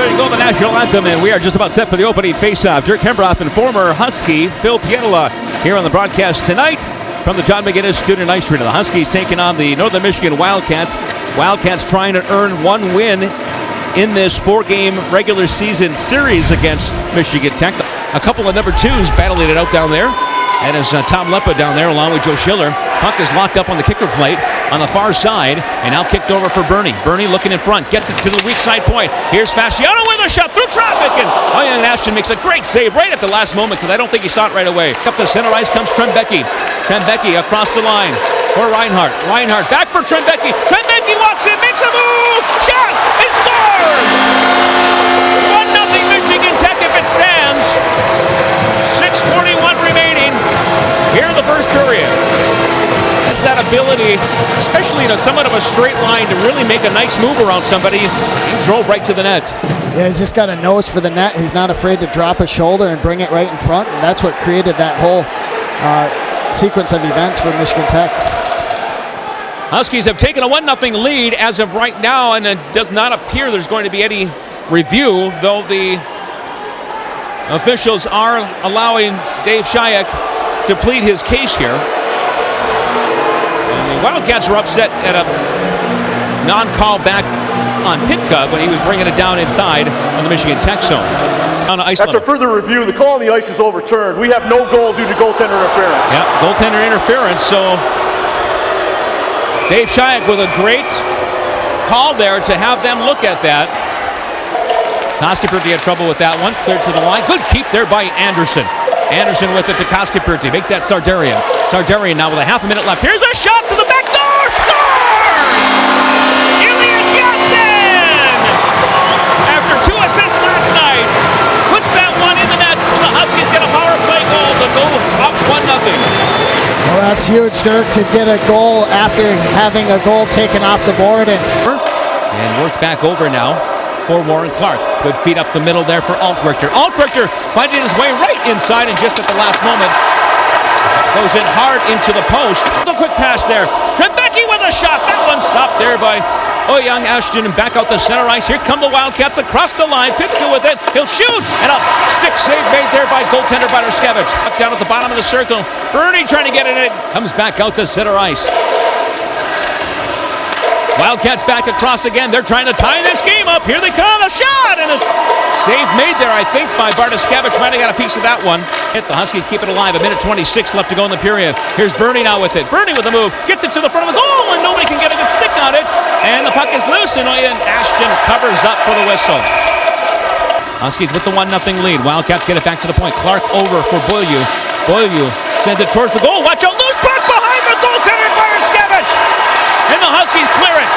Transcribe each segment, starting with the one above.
There you go, the national anthem, and we are just about set for the opening face-off. Dirk Hembroth and former Husky Phil Pietola here on the broadcast tonight from the John MacInnes Student Ice Arena. The Huskies taking on the Northern Michigan Wildcats. Wildcats trying to earn one win in this four-game regular season series against Michigan Tech. A couple of number twos battling it out down there. And as Tom Leppa down there along with Joe Schiller. Puck is locked up on the kicker plate on the far side and now kicked over for Bernie. Bernie looking in front, gets it to the weak side point. Here's Fasciano with a shot through traffic, and Young Ashton makes a great save right at the last moment because I don't think he saw it right away. Up the center ice comes Trembecki. Trembecki across the line for Reinhardt. Reinhardt back for Trembecki. Trembecki walks in, makes a move, shot, and scores! 1-0 Michigan Tech if it stands. 6:41 remaining. Here in the first period. That's that ability, especially in somewhat of a straight line, to really make a nice move around somebody. He drove right to the net. Yeah, he's just got a nose for the net. He's not afraid to drop a shoulder and bring it right in front. And that's what created that whole sequence of events for Michigan Tech. Huskies have taken a 1-0 lead as of right now, and it does not appear there's going to be any review, though the officials are allowing Dave Shayak to plead his case here. And the Wildcats were upset at a non-call back on Pitka when he was bringing it down inside on the Michigan Tech zone. After further review, the call on the ice is overturned. We have no goal due to goaltender interference. Yeah, goaltender interference. So Dave Shayak with a great call there to have them look at that. Koskipirti had trouble with that one. Cleared to the line. Good keep there by Anderson. Anderson with it to Koskipirti. Make that Sardarian. Sardarian now with a half a minute left. Here's a shot to the back door. Score! Ilya Johnson! After 2 assists last night, puts that one in the net. The Huskies get a power play goal to go up 1-0. Well, that's huge, Dirk, to get a goal after having a goal taken off the board. And worked back over now for Warren Clark. Good feet up the middle there for Altrichter. Altrichter finding his way right inside, and just at the last moment goes in hard into the post. The quick pass there. Trembecki with a shot. That one stopped there by Young Ashton, and back out the center ice. Here come the Wildcats across the line. Pitka with it. He'll shoot, and a stick save made there by goaltender Bartoskevich. Up down at the bottom of the circle. Bernie trying to get it in. Comes back out the center ice. Wildcats back across again. They're trying to tie this game up. Here they come. A shot, and a save made there, I think, by Bartoskevich. Might have got a piece of that one. The Huskies keep it alive. 1:26 left to go in the period. Here's Bernie now with it. Bernie with the move. Gets it to the front of the goal, and nobody can get a good stick on it. And the puck is loose, and Ashton covers up for the whistle. Huskies with the 1-0 lead. Wildcats get it back to the point. Clark over for Beaulieu. Beaulieu sends it towards the goal. Watch out. Loose puck behind the goaltender, Bartoskevich. And the Huskies clear it,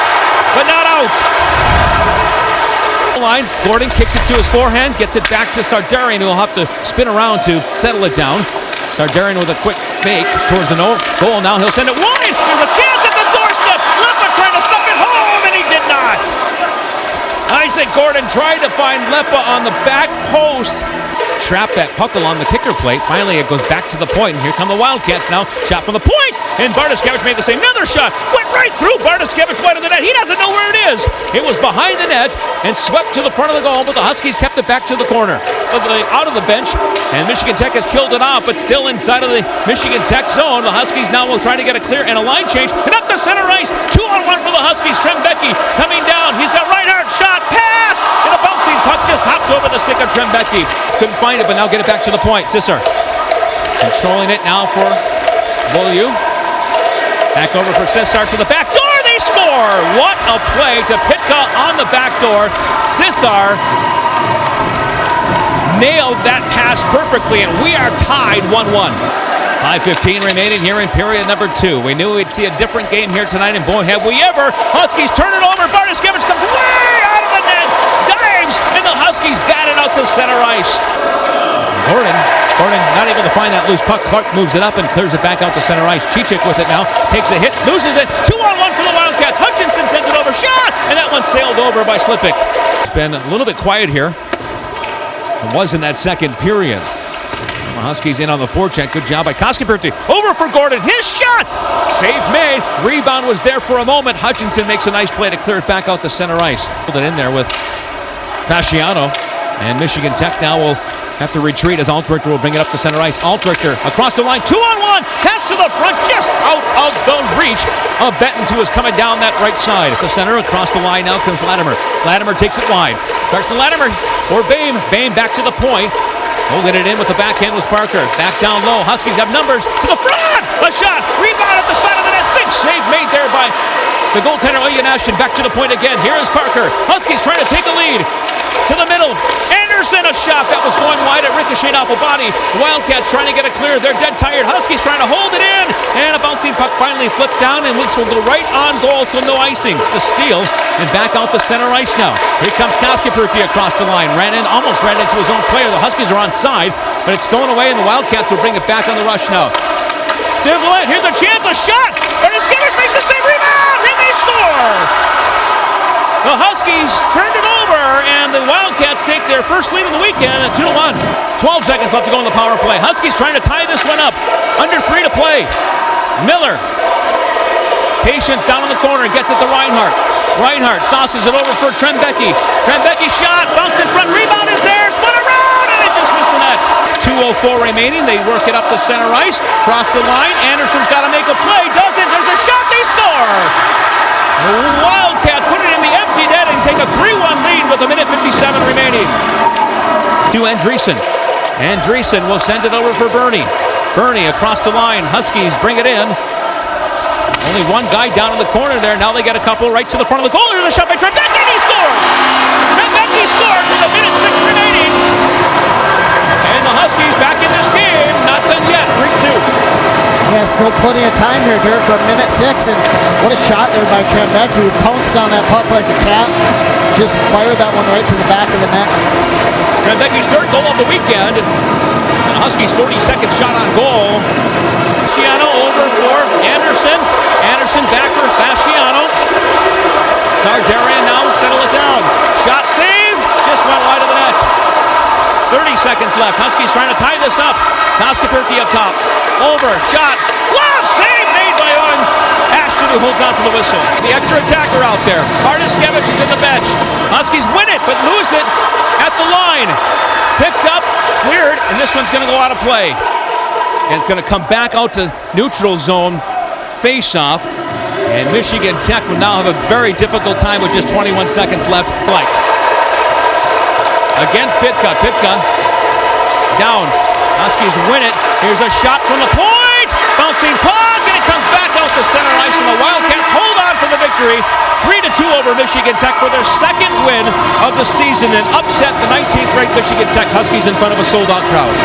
but not out. Line. Gordon kicks it to his forehand, gets it back to Sardarian, who will have to spin around to settle it down. Sardarian with a quick fake towards the goal. Now he'll send it wide. There's a chance at the doorstep. Leppa trying to stuff it home, and he did not. Isaac Gordon tried to find Leppa on the back post. Trapped that puck along the kicker plate. Finally, it goes back to the point, and here come the Wildcats now. Shot from the point, and Bartoskevich made the same. Another shot went right through Bartoskevich, wide of the net. He doesn't know where it is. It was behind the net and swept to the front of the goal, but the Huskies kept it back to the corner. Out of the bench, and Michigan Tech has killed it off, but still inside of the Michigan Tech zone. The Huskies now will try to get a clear and a line change, and up the center ice. 2-on-1 for the Huskies. Trembecki coming down. He's got Reinhardt. Shot, pass, and a bouncing puck just hopped over the stick of Trembecki. Couldn't find it, but now get it back to the point. Sissar controlling it now for Beaulieu. Back over for Sissar to the back door. They score! What a play to Pitka on the back door. Sissar nailed that pass perfectly, and we are tied 1-1. 5:15 remaining here in period number 2. We knew we'd see a different game here tonight, and boy, have we ever. Huskies turn it over. Bartoskevich comes way out of the net. Dives, and the Huskies bat it out the center ice. Gordon not able to find that loose puck. Clark moves it up and clears it back out the center ice. Chichik with it now. Takes a hit, loses it. 2-on-1 for the Wildcats. Hutchinson sends it over. Shot! And that one sailed over by Slipik. It's been a little bit quiet here. It was in that second period. The Huskies in on the forecheck. Good job by Koskipirti. Over for Gordon. His shot! Save made. Rebound was there for a moment. Hutchinson makes a nice play to clear it back out the center ice. Pulled it in there with Fasciano. And Michigan Tech now will have to retreat as Altrichter will bring it up to center ice. Altrichter across the line, 2-on-1, pass to the front, just out of the reach of Bettens, who is coming down that right side. At the center, across the line now comes Latimer. Latimer takes it wide. Starts to Latimer, or Bame. Bame back to the point. Holding it in with the backhand was Parker. Back down low, Huskies have numbers to the front! A shot, rebound at the side of the net. Big save made there by the goaltender, Ilya Ashton. Back to the point again. Here is Parker. Huskies trying to take a lead. To the middle, Anderson, a shot that was going wide at ricocheted off a body. Wildcats trying to get it clear. They're dead tired. Huskies trying to hold it in, and a bouncing puck finally flipped down, and this will go right on goal, so no icing. The steal, and back out to center ice now. Here comes Kaskapurti across the line. Almost ran into his own player. The Huskies are onside, but it's stolen away, and the Wildcats will bring it back on the rush now. Here's a chance, a shot, and Skimmers makes the save, rebound, and they score! The Huskies turned it over, and the Wildcats take their first lead of the weekend at 2-1. 12 seconds left to go in the power play. Huskies trying to tie this one up. Under 3 to play. Miller. Patience down in the corner, gets it to Reinhart. Reinhart sauces it over for Trembecki. Trembecki shot, bounced in front, rebound is there, spun around, and it just missed the net. 2:04 remaining, they work it up to center ice. Cross the line, Anderson's got to make a play, doesn't, there's a shot, they score! The Wildcats put it in the empty net and take a 3-1 lead with 1:57 remaining. To Andreessen. Andreessen will send it over for Bernie. Bernie across the line. Huskies bring it in. Only one guy down in the corner there. Now they get a couple right to the front of the goal. There's a shot by Trembecki, and he scores! Trembecki scores with 1:06 remaining. And the Huskies back in this game. Not done yet. 3-2. Yeah, still plenty of time here, Dirk, on minute 6, and what a shot there by Trembecki, who pounced on that puck like a cat. Just fired that one right to the back of the net. Trembecki's third goal of the weekend. And Huskies' 42nd shot on goal. Fasciano over for Anderson. Anderson back for Fasciano. Sardarian now settle it down. Shot save, just went wide of the net. 30 seconds left. Huskies trying to tie this up. Kaskapurti up top. Over, shot, glove save made by Owen Ashton, who holds on to the whistle. The extra attacker out there. Artiskevich is in the bench. Huskies win it, but lose it at the line. Picked up, cleared, and this one's going to go out of play. And it's going to come back out to neutral zone face-off. And Michigan Tech will now have a very difficult time with just 21 seconds left. Against Pitka. Pitka down. Huskies win it. Here's a shot from the point. Bouncing puck, and it comes back out to center ice, and the Wildcats hold on for the victory. 3-2 over Michigan Tech for their second win of the season and upset the 19th ranked Michigan Tech Huskies in front of a sold-out crowd.